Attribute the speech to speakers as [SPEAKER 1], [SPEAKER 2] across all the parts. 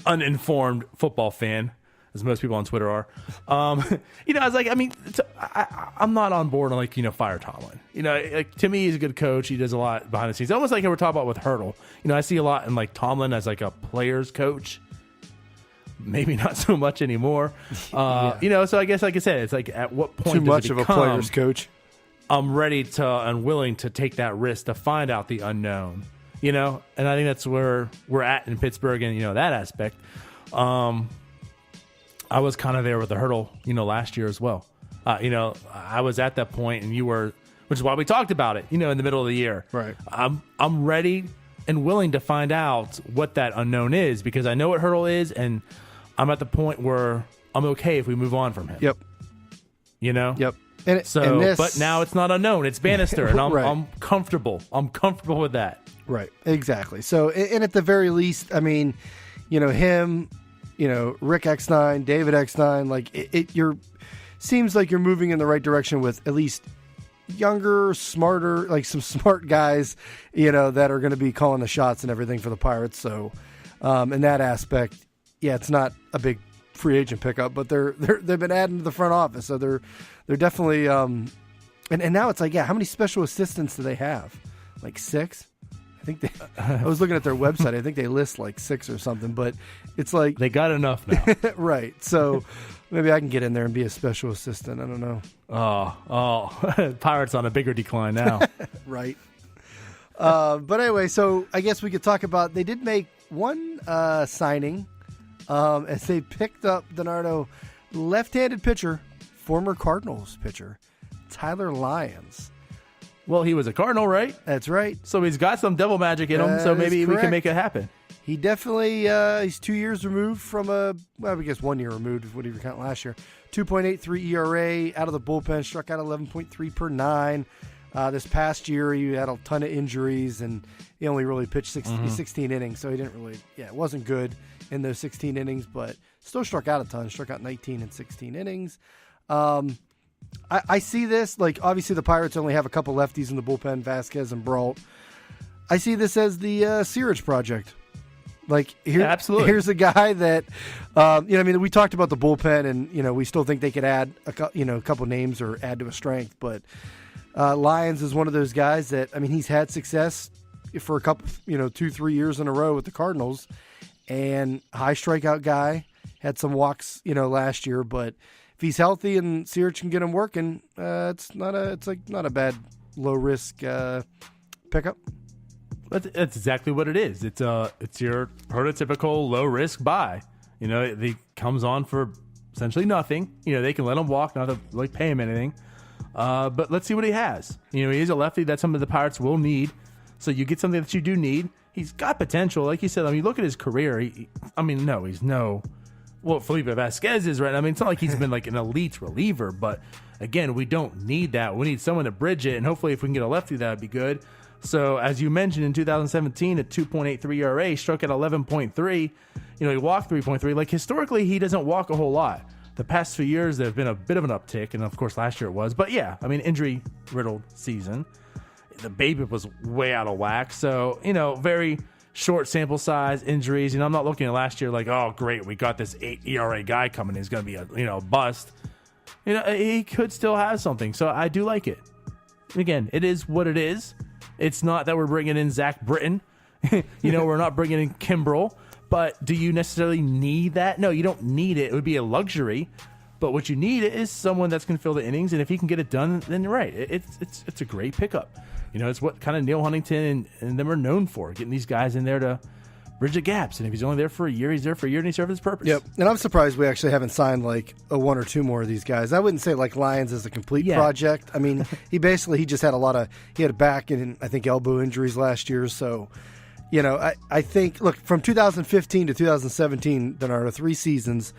[SPEAKER 1] uninformed football fan, as most people on Twitter are. I was like, I'm not on board on fire Tomlin. To me, he's a good coach. He does a lot behind the scenes. Almost like we're talking about with Hurdle. I see a lot in Tomlin as a player's coach. Maybe not so much anymore. So I guess, like I said, it's at what point
[SPEAKER 2] too
[SPEAKER 1] does
[SPEAKER 2] much
[SPEAKER 1] it
[SPEAKER 2] of a player's coach?
[SPEAKER 1] I'm ready to and willing to take that risk to find out the unknown. And I think that's where we're at in Pittsburgh and that aspect. I was kind of there with the Hurdle, last year as well. I was at that point, and you were, which is why we talked about it, in the middle of the year.
[SPEAKER 2] Right.
[SPEAKER 1] I'm ready and willing to find out what that unknown is because I know what Hurdle is, and I'm at the point where I'm okay if we move on from him.
[SPEAKER 2] Yep.
[SPEAKER 1] Yep.
[SPEAKER 2] But
[SPEAKER 1] now it's not unknown. It's Bannister, and
[SPEAKER 2] right.
[SPEAKER 1] I'm comfortable. I'm comfortable with that.
[SPEAKER 2] Right. Exactly. So, and at the very least, him, Rick X9, David X9, seems like you're moving in the right direction with at least younger, smarter, some smart guys, that are going to be calling the shots and everything for the Pirates. So, in that aspect, yeah, it's not a big free agent pickup, but they've been adding to the front office, so they're definitely and now it's how many special assistants do they have? 6? I think I was looking at their website. I think they list 6 or something, but it's
[SPEAKER 1] they got enough now.
[SPEAKER 2] Right. So maybe I can get in there and be a special assistant. I don't know.
[SPEAKER 1] Oh, Pirates on a bigger decline now.
[SPEAKER 2] Right. But anyway, so I guess we could talk about, they did make one signing as they picked up, Donardo, left-handed pitcher, former Cardinals pitcher, Tyler Lyons.
[SPEAKER 1] Well, he was a Cardinal, right?
[SPEAKER 2] That's right.
[SPEAKER 1] So he's got some devil magic in him, so maybe we can make it happen.
[SPEAKER 2] He definitely, he's 2 years removed from I guess 1 year removed, whatever you count last year. 2.83 ERA, out of the bullpen, struck out 11.3 per 9. This past year, he had a ton of injuries, and he only really pitched 16 innings, so he didn't really, it wasn't good in those 16 innings, but still struck out a ton, struck out 19 in 16 innings. I see this, obviously the Pirates only have a couple lefties in the bullpen, Vasquez and Brault. I see this as the Searage project.
[SPEAKER 1] Absolutely.
[SPEAKER 2] Here's a guy that, we talked about the bullpen, and, we still think they could add a couple names or add to a strength, but Lyons is one of those guys that, he's had success for a couple, 2-3 years in a row with the Cardinals, and high strikeout guy, had some walks, last year, but if he's healthy and Searage can get him working, it's not a bad low risk pickup.
[SPEAKER 1] That's exactly what it is. It's your prototypical low risk buy. He comes on for essentially nothing. They can let him walk, not to pay him anything. But let's see what he has. He's a lefty. That's something the Pirates will need. So you get something that you do need. He's got potential, like you said. Look at his career. He's no. Well, Felipe Vasquez is, right? It's not like he's been an elite reliever, but again, we don't need that. We need someone to bridge it, and hopefully if we can get a lefty, that would be good. So as you mentioned, in 2017, at 2.83 ERA, struck at 11.3. He walked 3.3. Historically, he doesn't walk a whole lot. The past few years, there have been a bit of an uptick, and of course last year it was. But yeah, injury-riddled season. The BABIP was way out of whack, so, very short sample size, injuries. I'm not looking at last year oh, great, we got this 8 ERA guy coming. He's going to be a bust. He could still have something. So I do like it. Again, it is what it is. It's not that we're bringing in Zach Britton. We're not bringing in Kimbrel. But do you necessarily need that? No, you don't need it. It would be a luxury. But what you need is someone that's going to fill the innings. And if he can get it done, then you're right. It's a great pickup. It's what kind of Neil Huntington and them are known for, getting these guys in there to bridge the gaps. And if he's only there for a year, he's there for a year, and he served his purpose.
[SPEAKER 2] Yep. And I'm surprised we actually haven't signed a one or two more of these guys. I wouldn't say Lyons is a complete project. He just had he had a back and I think elbow injuries last year. So, I think, look, from 2015 to 2017, Donardo, 3 seasons,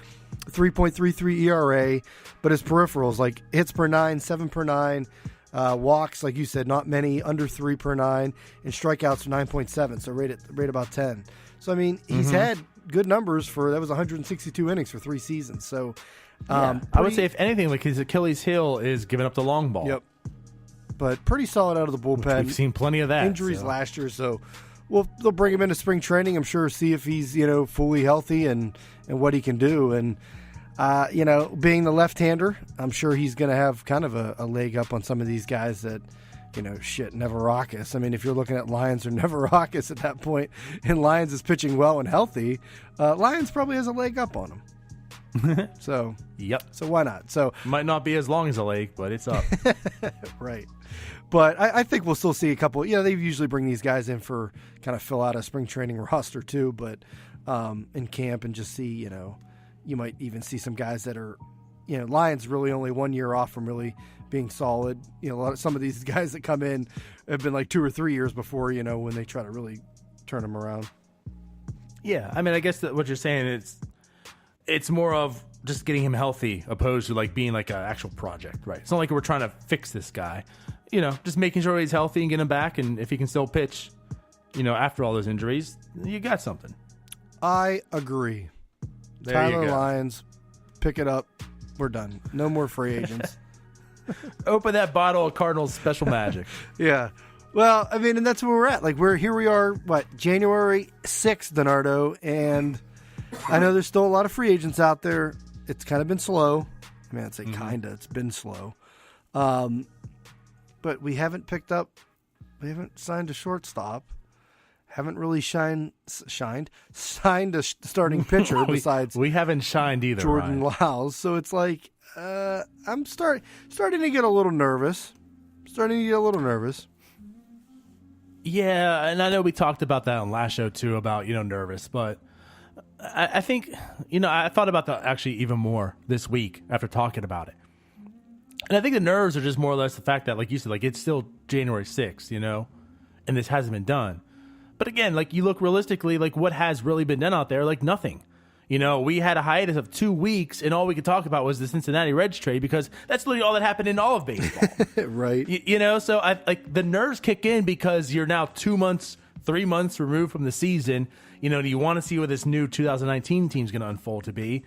[SPEAKER 2] 3.33 ERA, but his peripherals, hits per 9, 7 per 9, walks, like you said, not many, under 3 per 9, and strikeouts 9.7, so rate about 10. So, he's had good numbers that was 162 innings for 3 seasons. So,
[SPEAKER 1] I would say, if anything, his Achilles heel is giving up the long ball.
[SPEAKER 2] Yep. But pretty solid out of the bullpen.
[SPEAKER 1] We've seen plenty of that.
[SPEAKER 2] Injuries last year, so well, they'll bring him into spring training. I'm sure, see if he's fully healthy and what he can do. And being the left-hander, I'm sure he's going to have kind of a leg up on some of these guys that, Neverakis. I mean, if you're looking at Lyons or Neverakis at that point, and Lyons is pitching well and healthy, Lyons probably has a leg up on him. So,
[SPEAKER 1] yep.
[SPEAKER 2] So why not? So
[SPEAKER 1] might not be as long as a leg, but it's up.
[SPEAKER 2] Right. But I think we'll still see a couple. They usually bring these guys in for kind of fill out a spring training roster too. But in camp and just see, you might even see some guys that are, Lyons really only 1 year off from really being solid. Some of these guys that come in have been like 2 or 3 years before, when they try to really turn them around.
[SPEAKER 1] Yeah, I mean, I guess that what you're saying it's more of just getting him healthy opposed to like being like an actual project, right? It's not like we're trying to fix this guy, just making sure he's healthy and get him back, and if he can still pitch, after all those injuries, you got something.
[SPEAKER 2] I agree.
[SPEAKER 1] There
[SPEAKER 2] Tyler
[SPEAKER 1] you go.
[SPEAKER 2] Lyons, pick it up. We're done. No more free agents.
[SPEAKER 1] Open that bottle of Cardinals Special Magic.
[SPEAKER 2] Yeah. Well, I mean, and that's where we're at. Like, we are, January 6th, Donardo, and I know there's still a lot of free agents out there. It's kind of been slow. I mean, I'd say kind of. It's been slow. But we haven't signed a shortstop. Haven't really signed a starting pitcher besides
[SPEAKER 1] we haven't shined either,
[SPEAKER 2] Jordan
[SPEAKER 1] Ryan.
[SPEAKER 2] Lyles. So it's like I'm starting to get a little nervous.
[SPEAKER 1] Yeah, and I know we talked about that on last show too about nervous, but I think I thought about that actually even more this week after talking about it. And I think the nerves are just more or less the fact that, like you said, like it's still January 6th, and this hasn't been done. But again, like you look realistically, like what has really been done out there, like nothing. We had a hiatus of 2 weeks, and all we could talk about was the Cincinnati Reds trade because that's literally all that happened in all of baseball.
[SPEAKER 2] Right.
[SPEAKER 1] So I like the nerves kick in because you're now 2 months, 3 months removed from the season. Do you want to see what this new 2019 team's going to unfold to be?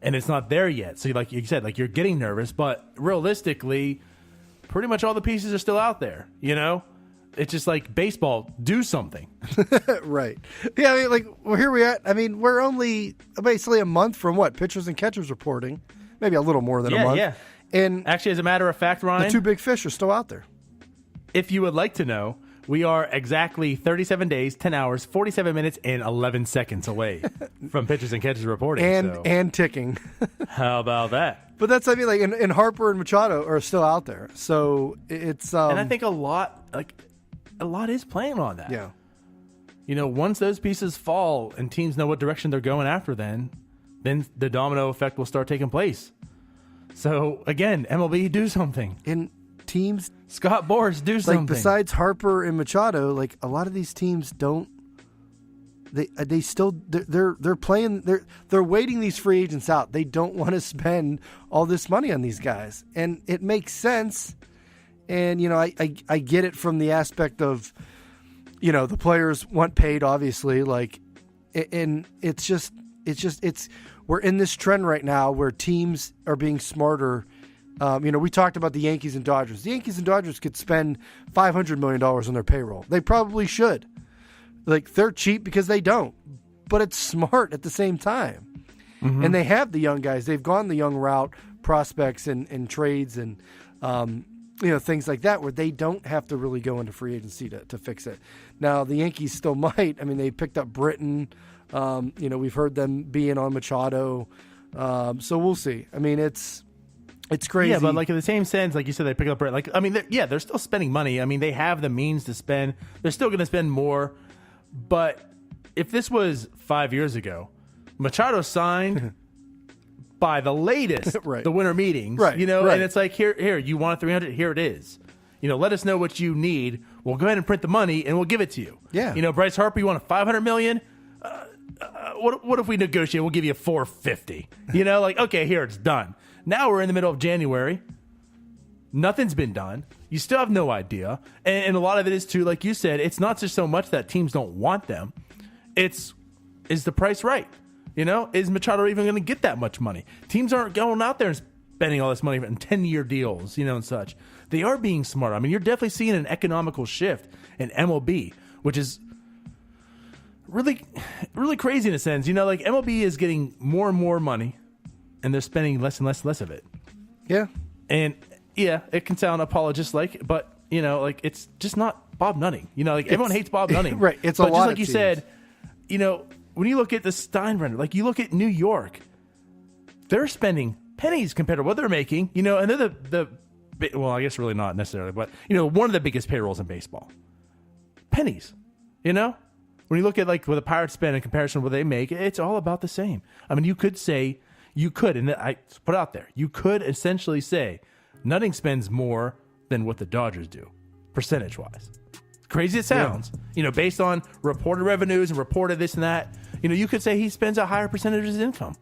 [SPEAKER 1] And it's not there yet. So like you said, like you're getting nervous, but realistically, pretty much all the pieces are still out there, It's just like baseball, do something.
[SPEAKER 2] Right. Yeah, I mean, here we are. I mean, we're only basically a month from pitchers and catchers reporting. Maybe a little more than a month.
[SPEAKER 1] Yeah.
[SPEAKER 2] And
[SPEAKER 1] actually, as a matter of fact, Ryan,
[SPEAKER 2] the two big fish are still out there.
[SPEAKER 1] If you would like to know, we are exactly 37 days, 10 hours, 47 minutes, and 11 seconds away from pitchers and catchers reporting.
[SPEAKER 2] And ticking.
[SPEAKER 1] How about that?
[SPEAKER 2] But that's, I mean, like, and Harper and Machado are still out there. So it's...
[SPEAKER 1] and I think a lot is playing on that.
[SPEAKER 2] Yeah.
[SPEAKER 1] Once those pieces fall and teams know what direction they're going after, then the domino effect will start taking place. So, again, MLB, do something.
[SPEAKER 2] In teams...
[SPEAKER 1] Scott Boras, do something.
[SPEAKER 2] Like, besides Harper and Machado, like, a lot of these teams don't... They still... They're playing... They're waiting these free agents out. They don't want to spend all this money on these guys. And it makes sense... And, I get it from the aspect of, the players want paid, obviously, and we're in this trend right now where teams are being smarter. We talked about the Yankees and Dodgers. The Yankees and Dodgers could spend $500 million on their payroll. They probably should. Like, they're cheap because they don't, but it's smart at the same time. Mm-hmm. And they have the young guys. They've gone the young route, prospects and trades and, things like that where they don't have to really go into free agency to fix it. Now, the Yankees still might. I mean, they picked up Britton. We've heard them being on Machado. So we'll see. I mean, it's crazy.
[SPEAKER 1] Yeah, but like in the same sense, like you said, they picked up Britton. Like, I mean, they're still spending money. I mean, they have the means to spend. They're still going to spend more. But if this was 5 years ago, Machado signed... by the latest,
[SPEAKER 2] right.
[SPEAKER 1] The winter meetings,
[SPEAKER 2] right.
[SPEAKER 1] And it's like, here, you want 300, here it is. Let us know what you need. We'll go ahead and print the money, and we'll give it to you.
[SPEAKER 2] Yeah.
[SPEAKER 1] Bryce Harper, you want $500 million? What if we negotiate? We'll give you $450. Okay, here, it's done. Now we're in the middle of January. Nothing's been done. You still have no idea. And a lot of it is, too, like you said, it's not just so much that teams don't want them. Is the price right? Is Machado even going to get that much money? Teams aren't going out there and spending all this money in 10-year deals, and such. They are being smart. I mean, you're definitely seeing an economical shift in MLB, which is really, really crazy in a sense. You know, like MLB is getting more and more money, and they're spending less and less of it.
[SPEAKER 2] Yeah.
[SPEAKER 1] And yeah, it can sound apologist-like, but you know, like it's just not Bob Nutting. You know, like everyone hates Bob Nutting,
[SPEAKER 2] right? It's
[SPEAKER 1] but
[SPEAKER 2] a lot.
[SPEAKER 1] Just like
[SPEAKER 2] of
[SPEAKER 1] you
[SPEAKER 2] teams.
[SPEAKER 1] said, you know, when you look at the Steinbrenner, like you look at New York, they're spending pennies compared to what they're making. You know, and they're the well, I guess really not necessarily, but you know, one of the biggest payrolls in baseball. Pennies, you know. When you look at like what the Pirates spend in comparison to what they make, it's all about the same. I mean, you could, and I put it out there, you could essentially say Nutting spends more than what the Dodgers do, percentage-wise. Crazy it sounds, you know, based on reported revenues and reported this and that. You know, you could say he spends a higher percentage of his income,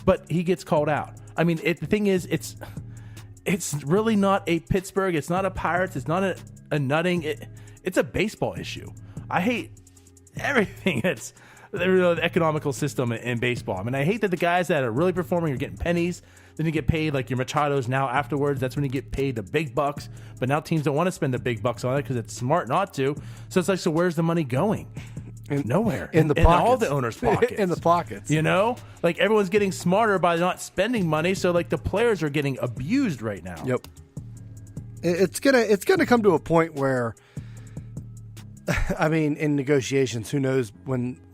[SPEAKER 1] but he gets called out. I mean, the thing is, it's really not a Pittsburgh, it's not a Pirates, it's not a Nutting. It's a baseball issue. I hate everything that's the economical system in baseball. I mean, I hate that the guys that are really performing are getting pennies. Then you get paid like your Machados now afterwards. That's when you get paid the big bucks. But now teams don't want to spend the big bucks on it because it's smart not to. So it's like, so where's the money going? Nowhere.
[SPEAKER 2] In
[SPEAKER 1] all the owners' pockets.
[SPEAKER 2] In the pockets.
[SPEAKER 1] You know? Like everyone's getting smarter by not spending money. So like the players are getting abused right now.
[SPEAKER 2] Yep. It's gonna come to a point where, I mean, in negotiations, who knows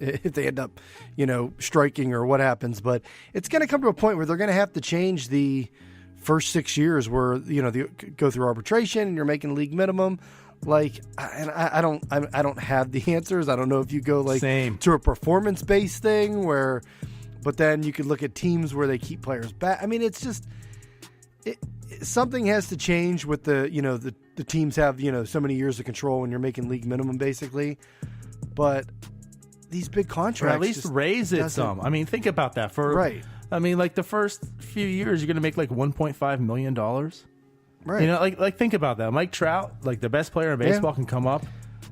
[SPEAKER 2] if they end up, you know, striking or what happens. But it's going to come to a point where they're going to have to change the first 6 years where, you know, they go through arbitration and you're making league minimum. Like, and I don't have the answers. I don't know if you go like to a performance based thing where, but then you could look at teams where they keep players back. I mean, it's just something has to change with the, you know, the teams have, you know, so many years of control when you're making league minimum basically. But these big contracts,
[SPEAKER 1] or at least raise it some. I mean, think about that. Right. I mean, like the first few years, you're going to make like $1.5 million. Right. You know, like think about that. Mike Trout, like the best player in baseball, can come up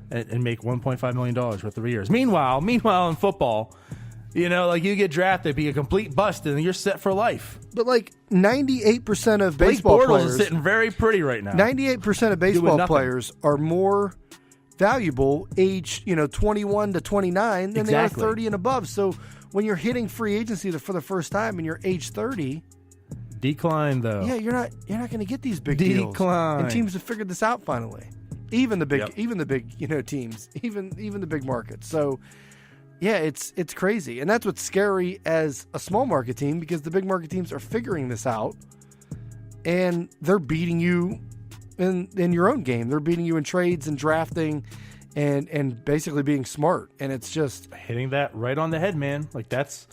[SPEAKER 1] and make $1.5 million for 3 years. Meanwhile, in football, you know, like you get drafted, be a complete bust, and you're set for life.
[SPEAKER 2] But like 98% of baseball players
[SPEAKER 1] is sitting very pretty right now.
[SPEAKER 2] 98% of baseball players are more valuable age, you know, 21 to 29 than they are 30 and above. So when you're hitting free agency for the first time and you're age 30,
[SPEAKER 1] decline though.
[SPEAKER 2] Yeah, you're not going to get these big deals. And teams have figured this out finally. Even the big, you know, teams, even the big markets. So yeah, it's crazy. And that's what's scary as a small market team, because the big market teams are figuring this out and they're beating you in your own game. They're beating you in trades and drafting and basically being smart. And it's just
[SPEAKER 1] hitting that right on the head, man. Like that's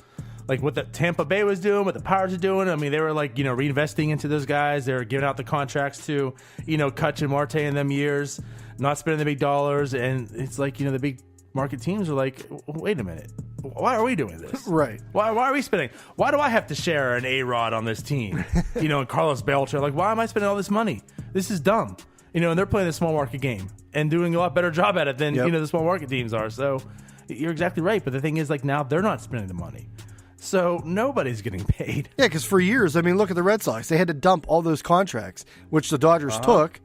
[SPEAKER 1] like what the Tampa Bay was doing, what the Pirates are doing. I mean, they were like, you know, reinvesting into those guys. They were giving out the contracts to, you know, Kutch and Marte in them years, not spending the big dollars. And it's like, you know, the big market teams are like, wait a minute, why are we doing this?
[SPEAKER 2] Right.
[SPEAKER 1] Why are we spending? Why do I have to share an A-Rod on this team? You know, and Carlos Belcher, like, why am I spending all this money? This is dumb. You know, and they're playing a small market game and doing a lot better job at it than, you know, the small market teams are. So you're exactly right. But the thing is, like, now they're not spending the money. So nobody's getting paid.
[SPEAKER 2] Yeah, because for years, I mean, look at the Red Sox. They had to dump all those contracts, which the Dodgers took.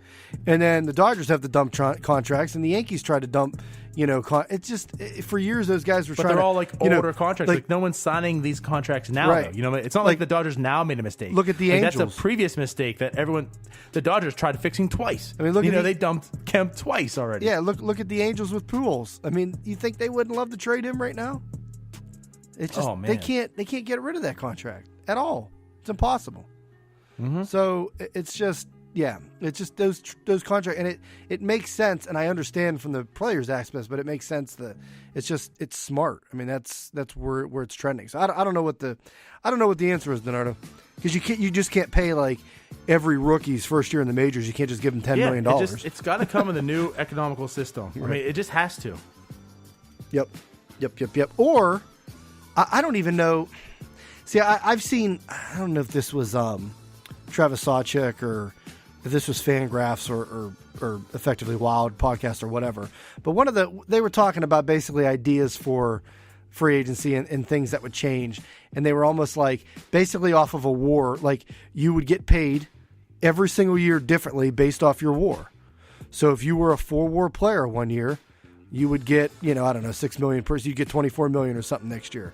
[SPEAKER 2] And then the Dodgers have to dump contracts, and the Yankees tried to dump, you know, it's just, for years, those guys were trying to.
[SPEAKER 1] But they're all like older contracts. Like no one's signing these contracts now, though. You know, it's not like the Dodgers now made a mistake.
[SPEAKER 2] Look at the Angels.
[SPEAKER 1] That's a previous mistake that the Dodgers tried fixing twice.
[SPEAKER 2] I mean,
[SPEAKER 1] they dumped Kemp twice already.
[SPEAKER 2] Yeah, look at the Angels with Pujols. I mean, you think they wouldn't love to trade him right now? It's just, they can't get rid of that contract at all. It's impossible. Mm-hmm. So it's just, it's just those contracts, and it makes sense, and I understand from the players' aspects, but it makes sense that it's smart. I mean, that's where it's trending. So I don't know what the answer is, Donato, because you just can't pay like every rookie's first year in the majors. You can't just give them $10 million.
[SPEAKER 1] It's got to come with a new economical system. Right. I mean, it just has to.
[SPEAKER 2] Yep. Or I don't even know. See, I've seen. I don't know if this was Travis Sawchik or if this was Fangraphs or effectively Wild podcast or whatever. But they were talking about basically ideas for free agency and things that would change, and they were almost like basically off of a war. Like you would get paid every single year differently based off your war. So if you were a 4-war player one year, you would get, I don't know, $6 million per. You get $24 million or something next year.